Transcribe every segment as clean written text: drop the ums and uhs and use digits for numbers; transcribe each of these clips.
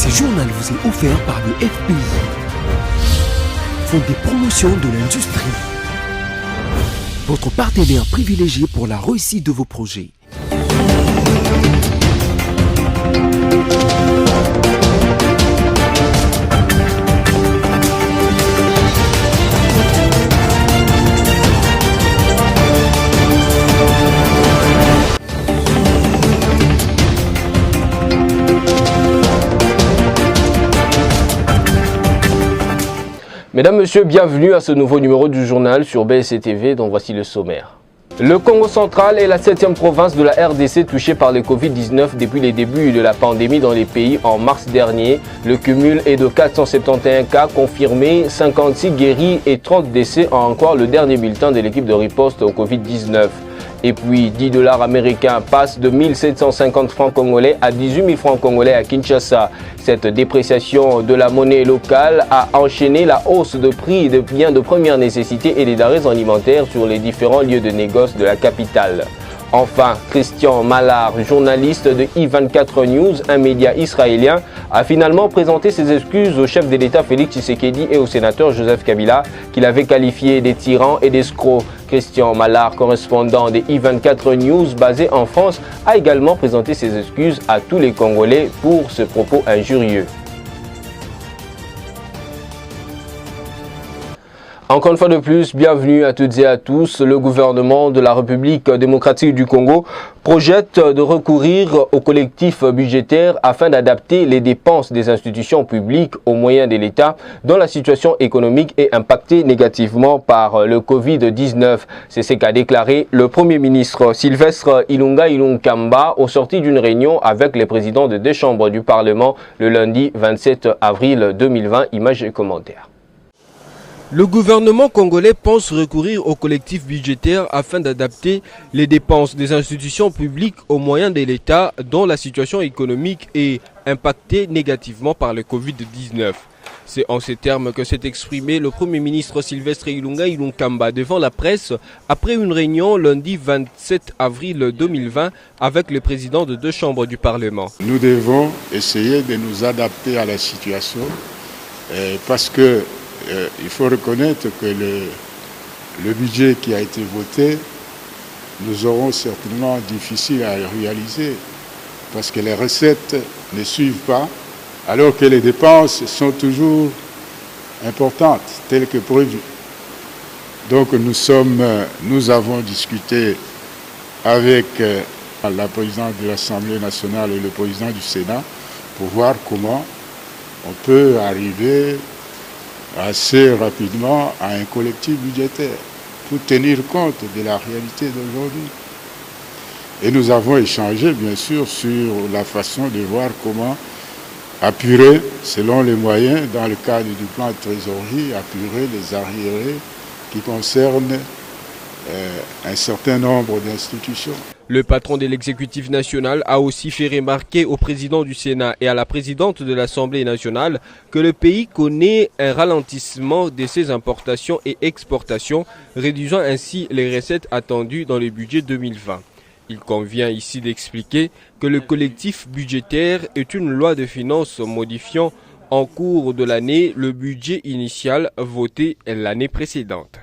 Ce journal vous est offert par le FPI, Fonds des promotions de l'industrie, votre partenaire privilégié pour la réussite de vos projets. Mesdames, Messieurs, bienvenue à ce nouveau numéro du journal sur BSC TV, dont voici le sommaire. Le Congo central est la 7e province de la RDC touchée par le Covid-19 depuis les débuts de la pandémie dans les pays en mars dernier. Le cumul est de 471 cas confirmés, 56 guéris et 30 décès en encore le dernier bulletin de l'équipe de riposte au Covid-19. Et puis 10 $ américains passent de 1750 francs congolais à 18 000 francs congolais à Kinshasa. Cette dépréciation de la monnaie locale a enchaîné la hausse de prix de biens de première nécessité et des denrées alimentaires sur les différents lieux de négoce de la capitale. Enfin, Christian Malard, journaliste de I24 News, un média israélien, a finalement présenté ses excuses au chef de l'État Félix Tshisekedi et au sénateur Joseph Kabila, qu'il avait qualifiés des tyrans et d'escrocs. Christian Malard, correspondant de I24 News basé en France, a également présenté ses excuses à tous les Congolais pour ce propos injurieux. Encore une fois de plus, bienvenue à toutes et à tous. Le gouvernement de la République démocratique du Congo projette de recourir au collectif budgétaire afin d'adapter les dépenses des institutions publiques aux moyens de l'État dont la situation économique est impactée négativement par le Covid-19. C'est ce qu'a déclaré le Premier ministre Sylvestre Ilunga Ilunkamba au sorti d'une réunion avec les présidents des deux chambres du Parlement le lundi 27 avril 2020. Images et commentaires. Le gouvernement congolais pense recourir au collectif budgétaire afin d'adapter les dépenses des institutions publiques aux moyens de l'État dont la situation économique est impactée négativement par le Covid-19. C'est en ces termes que s'est exprimé le Premier ministre Sylvestre Ilunga Ilunkamba devant la presse après une réunion lundi 27 avril 2020 avec le président de deux chambres du Parlement. Nous devons essayer de nous adapter à la situation parce que il faut reconnaître que le budget qui a été voté, nous aurons certainement difficile à réaliser parce que les recettes ne suivent pas, alors que les dépenses sont toujours importantes, telles que prévues. Donc nous avons discuté avec la présidente de l'Assemblée nationale et le président du Sénat pour voir comment on peut arriver assez rapidement à un collectif budgétaire pour tenir compte de la réalité d'aujourd'hui. Et nous avons échangé bien sûr sur la façon de voir comment apurer, selon les moyens, dans le cadre du plan de trésorerie, apurer les arriérés qui concernent un certain nombre d'institutions. Le patron de l'exécutif national a aussi fait remarquer au président du Sénat et à la présidente de l'Assemblée nationale que le pays connaît un ralentissement de ses importations et exportations, réduisant ainsi les recettes attendues dans le budget 2020. Il convient ici d'expliquer que le collectif budgétaire est une loi de finances modifiant en cours de l'année le budget initial voté l'année précédente.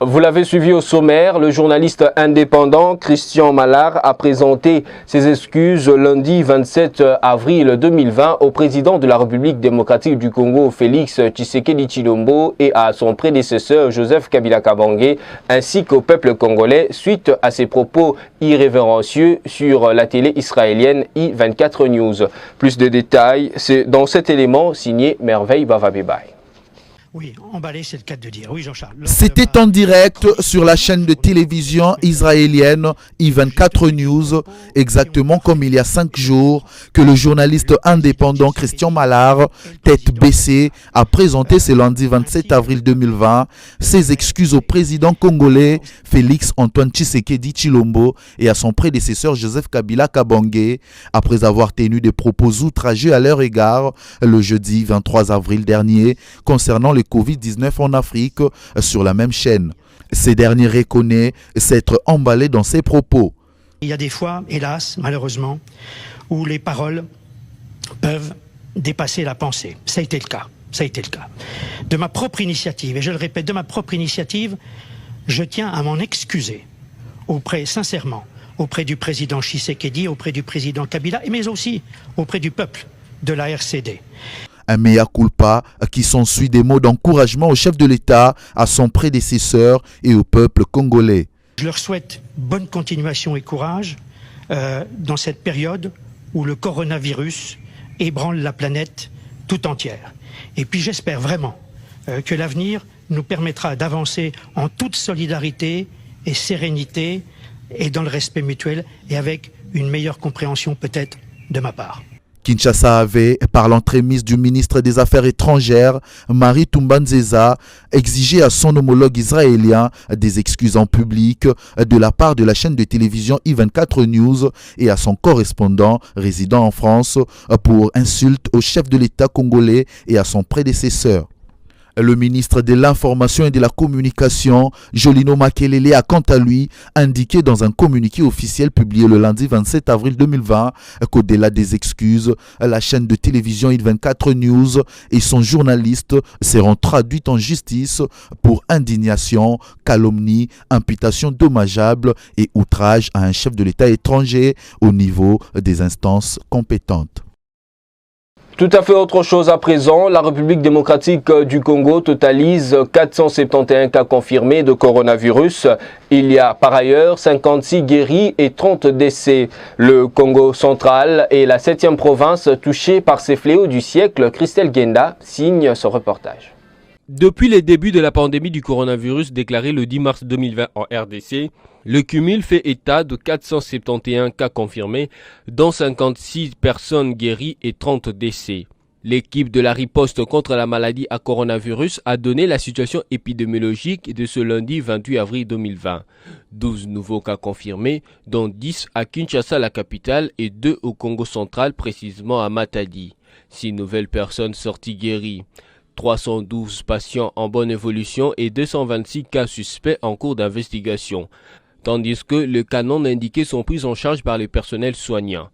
Vous l'avez suivi au sommaire, le journaliste indépendant Christian Malard a présenté ses excuses lundi 27 avril 2020 au président de la République démocratique du Congo, Félix Tshisekedi Tshilombo, et à son prédécesseur Joseph Kabila Kabange, ainsi qu'au peuple congolais, suite à ses propos irrévérencieux sur la télé israélienne I24 News. Plus de détails, c'est dans cet élément signé Merveille Bavabébaï. Oui, emballé, c'est le cas de dire. Oui, Jean-Charles. C'était en direct sur la chaîne de télévision israélienne I24 News, exactement comme il y a 5 jours, que le journaliste indépendant Christian Malard, tête baissée, a présenté ce lundi 27 avril 2020 ses excuses au président congolais Félix Antoine Tshisekedi Tshilombo et à son prédécesseur Joseph Kabila Kabange, après avoir tenu des propos outrageux à leur égard le jeudi 23 avril dernier concernant le Covid-19 en Afrique sur la même chaîne. Ces derniers reconnaissent s'être emballés dans ses propos. Il y a des fois, hélas, malheureusement, où les paroles peuvent dépasser la pensée. Ça a été le cas. Ça a été le cas. De ma propre initiative, et je le répète, de ma propre initiative, je tiens à m'en excuser sincèrement, auprès du président Tshisekedi, auprès du président Kabila, mais aussi auprès du peuple de la RCD. Un mea culpa qui s'ensuit des mots d'encouragement au chef de l'État, à son prédécesseur et au peuple congolais. Je leur souhaite bonne continuation et courage dans cette période où le coronavirus ébranle la planète tout entière. Et puis j'espère vraiment que l'avenir nous permettra d'avancer en toute solidarité et sérénité et dans le respect mutuel et avec une meilleure compréhension peut-être de ma part. Kinshasa avait, par l'entremise du ministre des Affaires étrangères, Marie Toumba-Nzeza, exigé à son homologue israélien des excuses en public de la part de la chaîne de télévision I24 News et à son correspondant résidant en France pour insulte au chef de l'État congolais et à son prédécesseur. Le ministre de l'Information et de la Communication, Jolino Makelele, a quant à lui indiqué dans un communiqué officiel publié le lundi 27 avril 2020 qu'au-delà des excuses, la chaîne de télévision I24 News et son journaliste seront traduits en justice pour indignation, calomnie, imputation dommageable et outrage à un chef de l'État étranger au niveau des instances compétentes. Tout à fait autre chose à présent, la République démocratique du Congo totalise 471 cas confirmés de coronavirus. Il y a par ailleurs 56 guéris et 30 décès. Le Congo central est la 7e province touchée par ces fléaux du siècle. Christelle Genda signe ce reportage. Depuis les débuts de la pandémie du coronavirus déclarée le 10 mars 2020 en RDC, le cumul fait état de 471 cas confirmés, dont 56 personnes guéries et 30 décès. L'équipe de la riposte contre la maladie à coronavirus a donné la situation épidémiologique de ce lundi 28 avril 2020. 12 nouveaux cas confirmés, dont 10 à Kinshasa, la capitale, et 2 au Congo central, précisément à Matadi. 6 nouvelles personnes sorties guéries. 312 patients en bonne évolution et 226 cas suspects en cours d'investigation, tandis que les cas non indiqués sont pris en charge par les personnels soignants.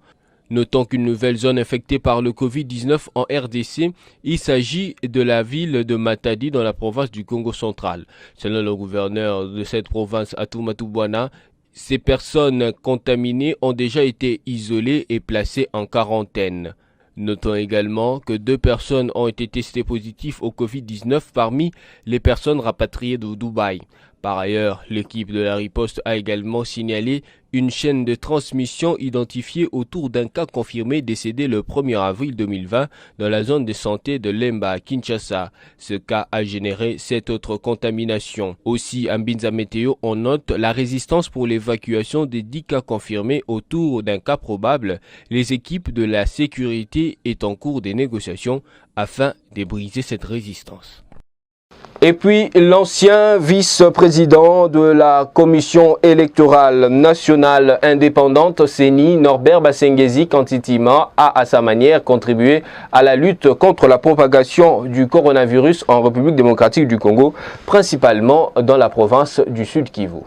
Notons qu'une nouvelle zone infectée par le Covid-19 en RDC, il s'agit de la ville de Matadi dans la province du Congo central. Selon le gouverneur de cette province, Atumatu Bwana, ces personnes contaminées ont déjà été isolées et placées en quarantaine. Notons également que 2 personnes ont été testées positives au Covid-19 parmi les personnes rapatriées de Dubaï. Par ailleurs, l'équipe de la riposte a également signalé une chaîne de transmission identifiée autour d'un cas confirmé décédé le 1er avril 2020 dans la zone de santé de Lemba à Kinshasa. Ce cas a généré 7 autres contaminations. Aussi, à Mbinza Météo, on note la résistance pour l'évacuation des 10 cas confirmés autour d'un cas probable. Les équipes de la sécurité est en cours des négociations afin de briser cette résistance. Et puis, l'ancien vice-président de la Commission électorale nationale indépendante, CENI, Norbert Basengezi Kantitima, a à sa manière contribué à la lutte contre la propagation du coronavirus en République démocratique du Congo, principalement dans la province du Sud Kivu.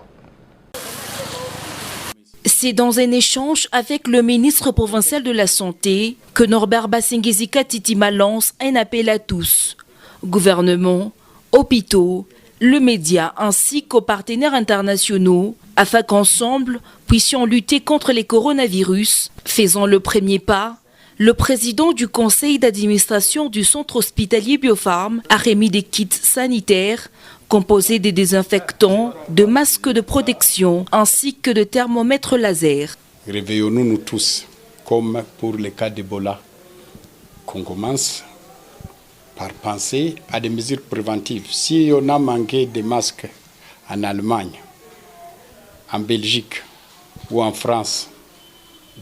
C'est dans un échange avec le ministre provincial de la Santé que Norbert Basengezi Kantitima lance un appel à tous, gouvernement, hôpitaux, le média ainsi qu'aux partenaires internationaux afin qu'ensemble puissions lutter contre les coronavirus. Faisant le premier pas, le président du conseil d'administration du centre hospitalier Biopharm a remis des kits sanitaires composés de désinfectants, de masques de protection ainsi que de thermomètres laser. Réveillons-nous nous tous, comme pour le cas d'Ebola, qu'on commence par penser à des mesures préventives. Si on a manqué des masques en Allemagne, en Belgique ou en France,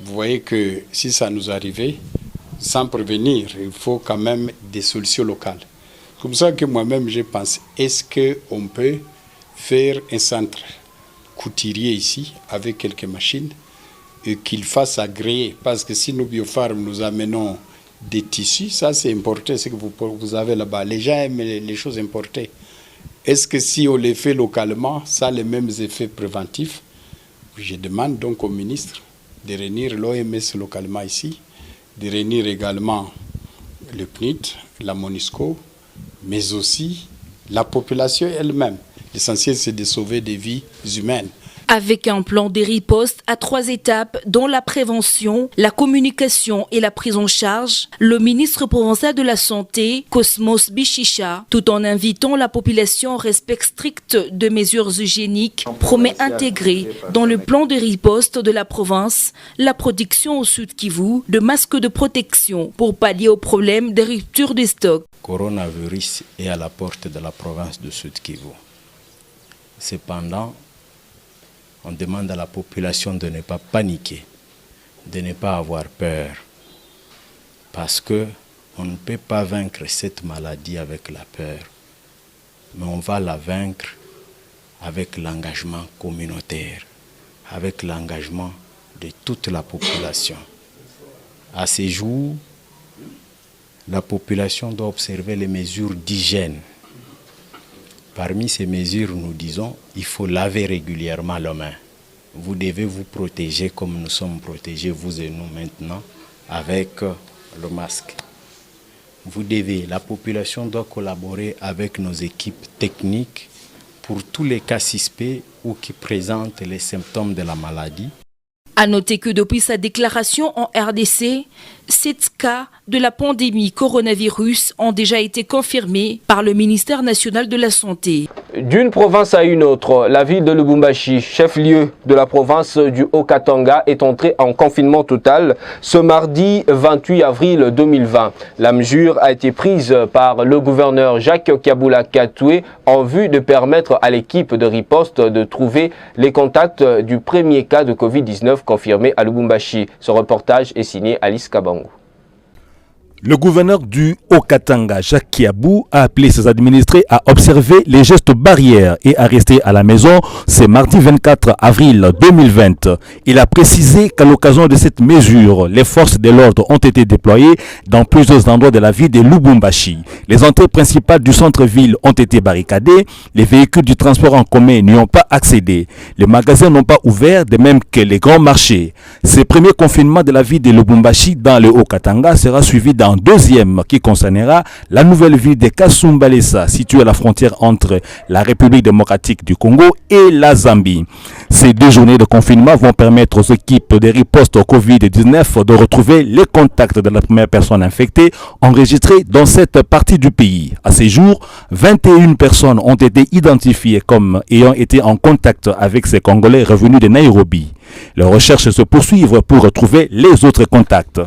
vous voyez que si ça nous arrivait, sans prévenir, il faut quand même des solutions locales. C'est comme ça que moi-même j'ai pensé, est-ce qu'on peut faire un centre couturier ici avec quelques machines et qu'il fasse agréer, parce que si nous Biopharm nous amenons des tissus, ça c'est importé, ce que vous avez là-bas. Les gens aiment les choses importées. Est-ce que si on les fait localement, ça a les mêmes effets préventifs? Je demande donc au ministre de réunir l'OMS localement ici, de réunir également le PNUD, la MONUSCO, mais aussi la population elle-même. L'essentiel, c'est de sauver des vies humaines. Avec un plan de riposte à 3 étapes, dont la prévention, la communication et la prise en charge, le ministre provincial de la Santé, Cosmos Bichicha, tout en invitant la population au respect strict de mesures hygiéniques, promet intégrer dans le plan de riposte de la province la production au Sud Kivu de masques de protection pour pallier au problème des ruptures de stock. Le coronavirus est à la porte de la province de Sud Kivu. Cependant, on demande à la population de ne pas paniquer, de ne pas avoir peur, parce qu'on ne peut pas vaincre cette maladie avec la peur, mais on va la vaincre avec l'engagement communautaire, avec l'engagement de toute la population. À ces jours, la population doit observer les mesures d'hygiène. Parmi ces mesures, nous disons, il faut laver régulièrement les mains. Vous devez vous protéger comme nous sommes protégés, vous et nous maintenant, avec le masque. La population doit collaborer avec nos équipes techniques pour tous les cas suspects ou qui présentent les symptômes de la maladie. À noter que depuis sa déclaration en RDC, 7 cas de la pandémie coronavirus ont déjà été confirmés par le ministère national de la Santé. D'une province à une autre, la ville de Lubumbashi, chef-lieu de la province du Haut-Katanga, est entrée en confinement total ce mardi 28 avril 2020. La mesure a été prise par le gouverneur Jacques Kabula Katoué en vue de permettre à l'équipe de riposte de trouver les contacts du premier cas de Covid-19 confirmé à Lubumbashi. Ce reportage est signé Alice Kabango. Le gouverneur du Haut-Katanga, Jacques Kiabou, a appelé ses administrés à observer les gestes barrières et à rester à la maison ce mardi 24 avril 2020. Il a précisé qu'à l'occasion de cette mesure, les forces de l'ordre ont été déployées dans plusieurs endroits de la ville de Lubumbashi. Les entrées principales du centre-ville ont été barricadées, les véhicules du transport en commun n'y ont pas accédé, les magasins n'ont pas ouvert, de même que les grands marchés. Ce premier confinement de la ville de Lubumbashi dans le Haut-Katanga sera suivi d'un deuxième qui concernera la nouvelle ville de Kasumbalesa, située à la frontière entre la République démocratique du Congo et la Zambie. Ces 2 journées de confinement vont permettre aux équipes de riposte au Covid-19 de retrouver les contacts de la première personne infectée enregistrée dans cette partie du pays. À ces jours, 21 personnes ont été identifiées comme ayant été en contact avec ces Congolais revenus de Nairobi. Les recherches se poursuivent pour retrouver les autres contacts.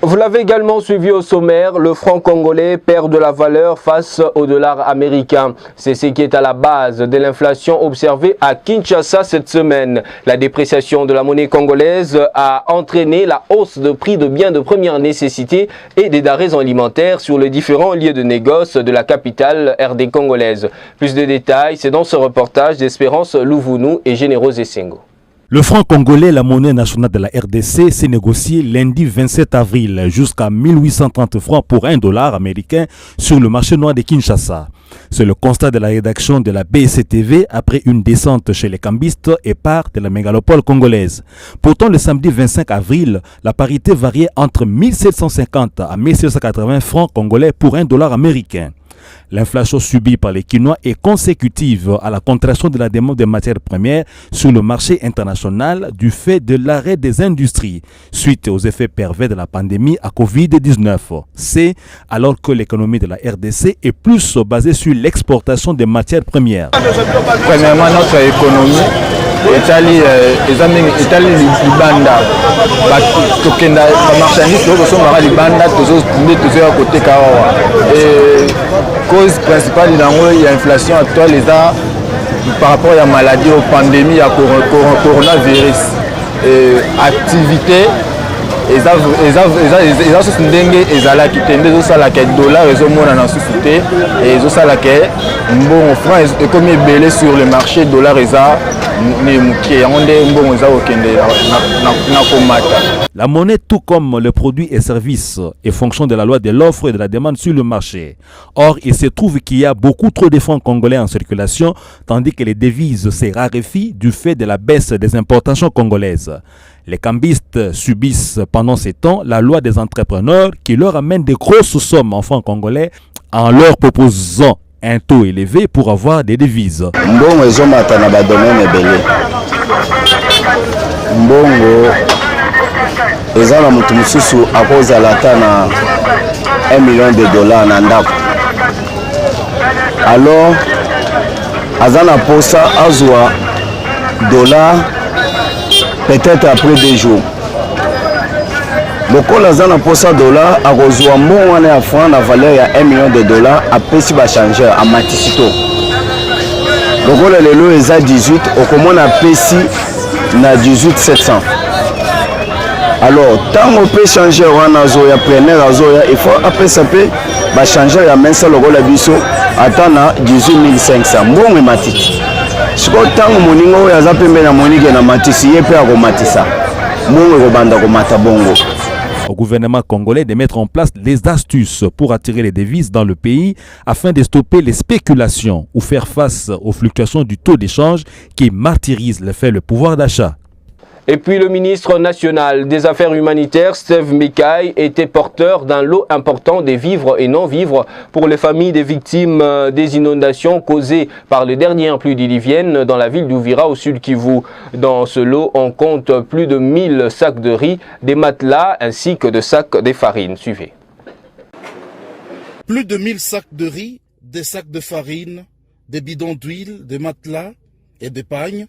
Vous l'avez également suivi au sommaire, le franc congolais perd de la valeur face au dollar américain. C'est ce qui est à la base de l'inflation observée à Kinshasa cette semaine. La dépréciation de la monnaie congolaise a entraîné la hausse de prix de biens de première nécessité et des denrées alimentaires sur les différents lieux de négoce de la capitale RD congolaise. Plus de détails, c'est dans ce reportage d'Espérance Louvounou et Générose Essengo. Le franc congolais, la monnaie nationale de la RDC, s'est négocié lundi 27 avril jusqu'à 1830 francs pour $1 américain sur le marché noir de Kinshasa. C'est le constat de la rédaction de la BSTV après une descente chez les cambistes épars de la mégalopole congolaise. Pourtant, le samedi 25 avril, la parité variait entre 1750 à 1780 francs congolais pour $1 américain. L'inflation subie par les Quinois est consécutive à la contraction de la demande des matières premières sur le marché international du fait de l'arrêt des industries suite aux effets pervers de la pandémie à Covid-19. C'est alors que l'économie de la RDC est plus basée sur l'exportation des matières premières. Premièrement, notre économie etali libanda tokenda bamarchandise tokosomaka libanda nde tozoya koteka awa cause principale yango ya inflation actuelle eza par rapport à la maladie aux pandémies à coronavirus activité eza susu ndenge ezalaki te nde ezosalaka dollar ezomona na susu te ezosalaka mbongo franc ekomi ebele sur le marché dollar eza La monnaie, tout comme les produits et services, est fonction de la loi de l'offre et de la demande sur le marché. Or, il se trouve qu'il y a beaucoup trop de francs congolais en circulation, tandis que les devises se raréfient du fait de la baisse des importations congolaises. Les cambistes subissent pendant ces temps la loi des entrepreneurs qui leur amène de grosses sommes en francs congolais en leur proposant un taux élevé pour avoir des devises. Mbongo ezomata na badomaine ebele. Mbongo eza na mutu mususu akozala ata na $1 million na ndako. Alors aza na posa azwa dollar peut-être après 2 jours. Lokola aza na posa dollar akozwa mbongo wana ya franc na valeur ya $1 million apesi ba changeur amatisito. Lokola lelo eza 18 okomona apesi na 18700. Alors tango pe changeur wana zoya plenaire azoya il faut apesa pe ba changeur ya mensa lokola biso ata na 18500 mbongo matiti. Siko tango moningo oyo aza pembe na monike na matisi ye pe akomatisa mbongo ekobanda komata bongo. Au gouvernement congolais de mettre en place des astuces pour attirer les devises dans le pays afin de stopper les spéculations ou faire face aux fluctuations du taux d'échange qui martyrisent le pouvoir d'achat. Et puis le ministre national des Affaires humanitaires, Steve Mikaï, était porteur d'un lot important des vivres et non-vivres pour les familles des victimes des inondations causées par les dernières pluies diluviennes dans la ville d'Uvira au sud Kivu. Dans ce lot, on compte plus de 1000 sacs de riz, des matelas ainsi que de sacs de farine. Suivez. Plus de 1000 sacs de riz, des sacs de farine, des bidons d'huile, des matelas et des pagnes.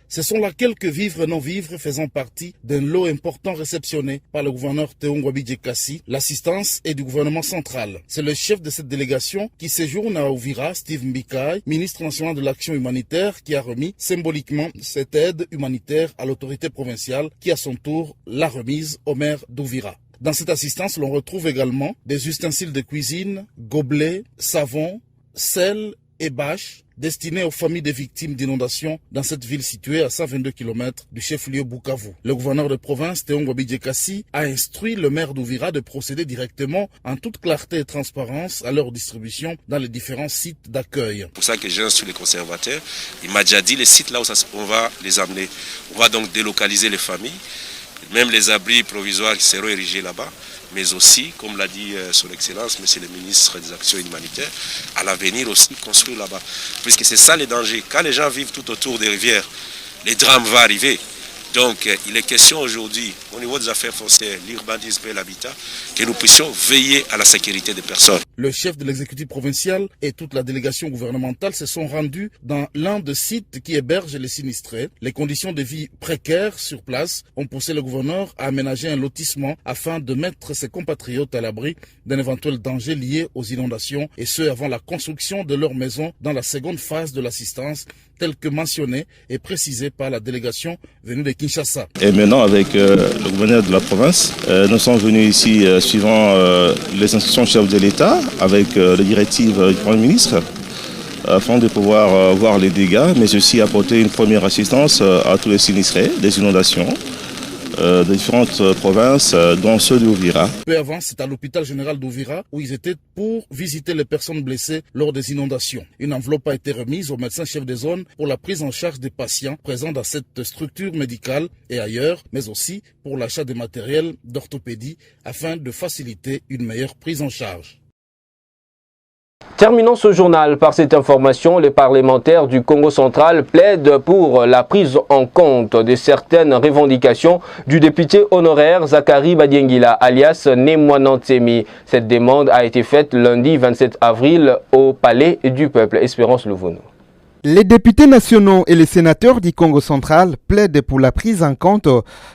Ce sont là quelques vivres et non-vivres faisant partie d'un lot important réceptionné par le gouverneur Théo Ngouabidje Kassi, l'assistance et du gouvernement central. C'est le chef de cette délégation qui séjourne à Uvira, Steve Mikaï, ministre national de l'action humanitaire, qui a remis symboliquement cette aide humanitaire à l'autorité provinciale qui à son tour l'a remise au maire d'Uvira. Dans cette assistance, l'on retrouve également des ustensiles de cuisine, gobelets, savons, sel et bâches destinés aux familles des victimes d'inondations dans cette ville située à 122 km du chef-lieu Bukavu. Le gouverneur de province, Théo Ngouabidje Kassi, a instruit le maire d'Uvira de procéder directement en toute clarté et transparence à leur distribution dans les différents sites d'accueil. C'est pour ça que j'instruis les conservateurs. Il m'a déjà dit les sites là où on va les amener. On va donc délocaliser les familles, même les abris provisoires qui seront érigés là-bas. Mais aussi, comme l'a dit son Excellence, Monsieur le ministre des Actions humanitaires, à l'avenir aussi construire là-bas. Puisque c'est ça les dangers. Quand les gens vivent tout autour des rivières, les drames vont arriver. Donc, il est question aujourd'hui, au niveau des affaires foncières, l'urbanisme et l'habitat, que nous puissions veiller à la sécurité des personnes. Le chef de l'exécutif provincial et toute la délégation gouvernementale se sont rendus dans l'un des sites qui héberge les sinistrés. Les conditions de vie précaires sur place ont poussé le gouverneur à aménager un lotissement afin de mettre ses compatriotes à l'abri d'un éventuel danger lié aux inondations, et ce avant la construction de leur maison dans la seconde phase de l'assistance, tel que mentionné et précisé par la délégation venue de Kinshasa. Et maintenant, avec le gouverneur de la province, nous sommes venus ici suivant les instructions du chef de l'État, avec les directives du Premier ministre, afin de pouvoir voir les dégâts, mais aussi apporter une première assistance à tous les sinistrés des inondations de différentes provinces, dont ceux d'Uvira. Peu avant, c'est à l'hôpital général d'Uvira où ils étaient pour visiter les personnes blessées lors des inondations. Une enveloppe a été remise au médecin chef de zone pour la prise en charge des patients présents dans cette structure médicale et ailleurs, mais aussi pour l'achat de matériel d'orthopédie afin de faciliter une meilleure prise en charge. Terminons ce journal par cette information. Les parlementaires du Congo central plaident pour la prise en compte de certaines revendications du député honoraire Zakari Badiengila, alias Nemwanantsemi. Cette demande a été faite lundi 27 avril au Palais du Peuple. Espérance Louvono. Les députés nationaux et les sénateurs du Congo central plaident pour la prise en compte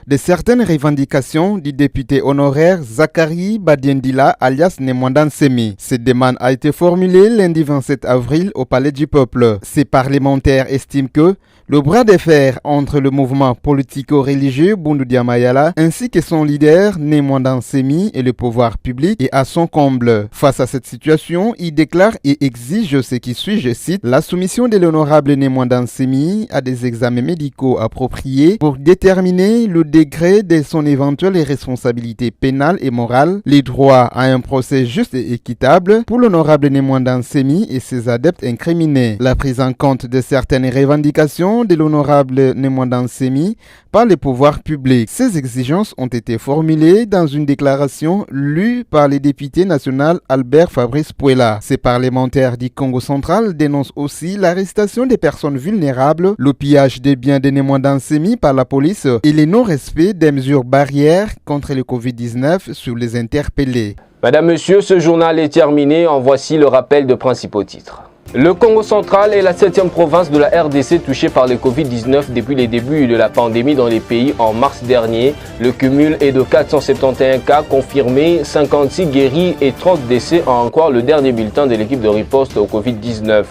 de certaines revendications du député honoraire Zakari Badiendila alias Nemwandansemi. Cette demande a été formulée lundi 27 avril au Palais du Peuple. Ces parlementaires estiment que le bras de fer entre le mouvement politico-religieux Bundu Dia Mayala ainsi que son leader Nemwandansemi et le pouvoir public est à son comble. Face à cette situation, il déclare et exige ce qui suit, je cite, la soumission de l'honorable l'honorable Nemwandan Semi à des examens médicaux appropriés pour déterminer le degré de son éventuelle responsabilité pénale et morale, les droits à un procès juste et équitable pour l'honorable Nemwandan Semi et ses adeptes incriminés, la prise en compte de certaines revendications de l'honorable Nemwandan Semi par les pouvoirs publics. Ces exigences ont été formulées dans une déclaration lue par le député national Albert Fabrice Puela. Ces parlementaires du Congo central dénoncent aussi l'arrestation des personnes vulnérables, le pillage des biens des Nemwandan Semi par la police et le non-respect des mesures barrières contre le Covid-19 sur les interpellés. Madame, Monsieur, ce journal est terminé. En voici le rappel de principaux titres. Le Congo central est la 7e province de la RDC touchée par le Covid-19 depuis les débuts de la pandémie dans les pays en mars dernier. Le cumul est de 471 cas confirmés, 56 guéris et 30 décès, en encore le dernier bulletin de l'équipe de riposte au Covid-19.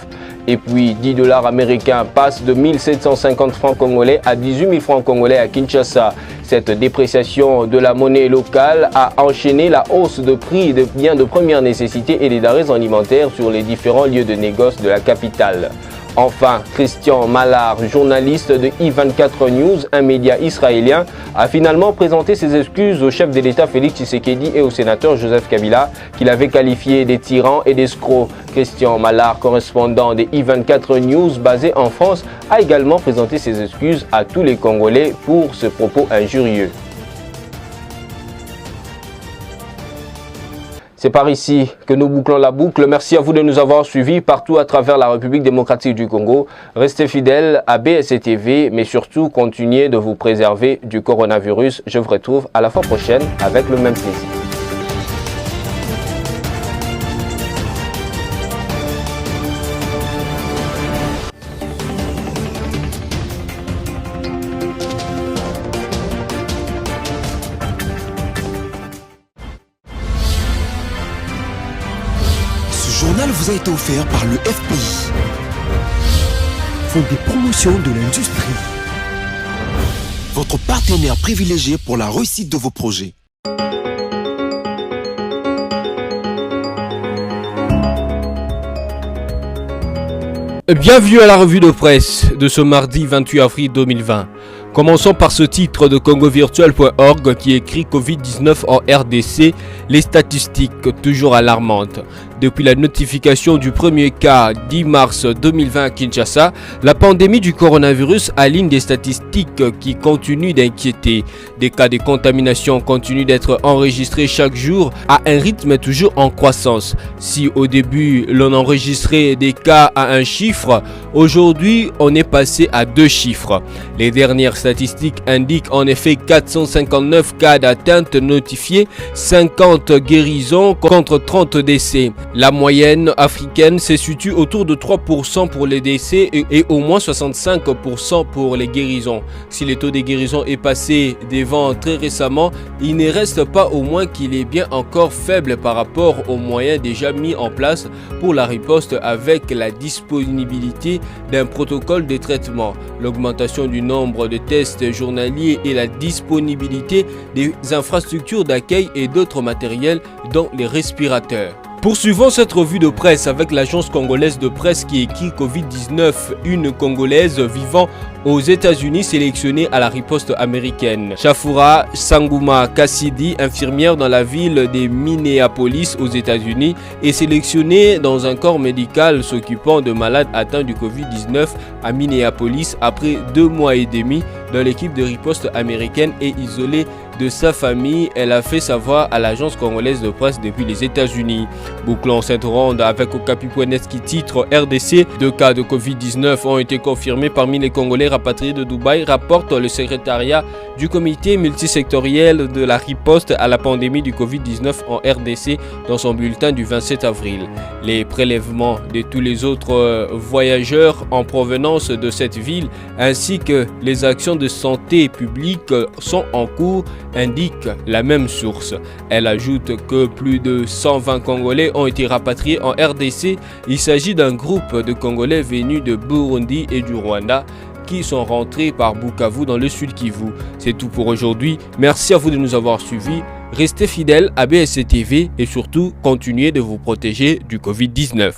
Et puis 10 $ américains passent de 1750 francs congolais à 18 000 francs congolais à Kinshasa. Cette dépréciation de la monnaie locale a enchaîné la hausse de prix de biens de première nécessité et des denrées alimentaires sur les différents lieux de négoce de la capitale. Enfin, Christian Malard, journaliste de I24 News, un média israélien, a finalement présenté ses excuses au chef de l'État Félix Tshisekedi et au sénateur Joseph Kabila, qu'il avait qualifié des tyrans et d'escrocs. Christian Malard, correspondant de I24 News basé en France, a également présenté ses excuses à tous les Congolais pour ce propos injurieux. C'est par ici que nous bouclons la boucle. Merci à vous de nous avoir suivis partout à travers la République démocratique du Congo. Restez fidèles à BSC TV, mais surtout continuez de vous préserver du coronavirus. Je vous retrouve à la fois prochaine avec le même plaisir. Ce journal vous a été offert par le FPI, Fonds des promotions de l'industrie, votre partenaire privilégié pour la réussite de vos projets. Bienvenue à la revue de presse de ce mardi 28 avril 2020. Commençons par ce titre de congovirtuel.org qui écrit Covid-19 en RDC, les statistiques toujours alarmantes. Depuis la notification du premier cas 10 mars 2020 à Kinshasa, la pandémie du coronavirus aligne des statistiques qui continuent d'inquiéter. Des cas de contamination continuent d'être enregistrés chaque jour à un rythme toujours en croissance. Si au début l'on enregistrait des cas à un chiffre, aujourd'hui on est passé à 2 chiffres. Les dernières statistiques indiquent en effet 459 cas d'atteinte notifiés, 50 guérisons contre 30 décès. La moyenne africaine se situe autour de 3% pour les décès et au moins 65% pour les guérisons. Si le taux de guérison est passé devant très récemment, il ne reste pas au moins qu'il est bien encore faible par rapport aux moyens déjà mis en place pour la riposte avec la disponibilité d'un protocole de traitement, l'augmentation du nombre de tests journaliers et la disponibilité des infrastructures d'accueil et d'autres matériels dont les respirateurs. Poursuivons cette revue de presse avec l'agence congolaise de presse qui écrit Covid-19, une Congolaise vivant aux États-Unis sélectionnée à la riposte américaine. Shafura Sanguma Kassidi, infirmière dans la ville de Minneapolis aux États-Unis, est sélectionnée dans un corps médical s'occupant de malades atteints du Covid-19 à Minneapolis après 2 mois et demi dans l'équipe de riposte américaine et isolée de sa famille. Elle a fait savoir à l'agence congolaise de presse depuis les États-Unis. Bouclons cette ronde avec Okapi.net qui titre RDC. 2 cas de Covid-19 ont été confirmés parmi les Congolais rapatriés de Dubaï, rapporte le secrétariat du comité multisectoriel de la riposte à la pandémie du Covid-19 en RDC dans son bulletin du 27 avril. Les prélèvements de tous les autres voyageurs en provenance de cette ville ainsi que les actions de santé publique sont en cours, indique la même source. Elle ajoute que plus de 120 Congolais ont été rapatriés en RDC. Il s'agit d'un groupe de Congolais venus de Burundi et du Rwanda qui sont rentrés par Bukavu dans le sud Kivu. C'est tout pour aujourd'hui. Merci à vous de nous avoir suivis. Restez fidèles à BSC TV et surtout continuez de vous protéger du Covid-19.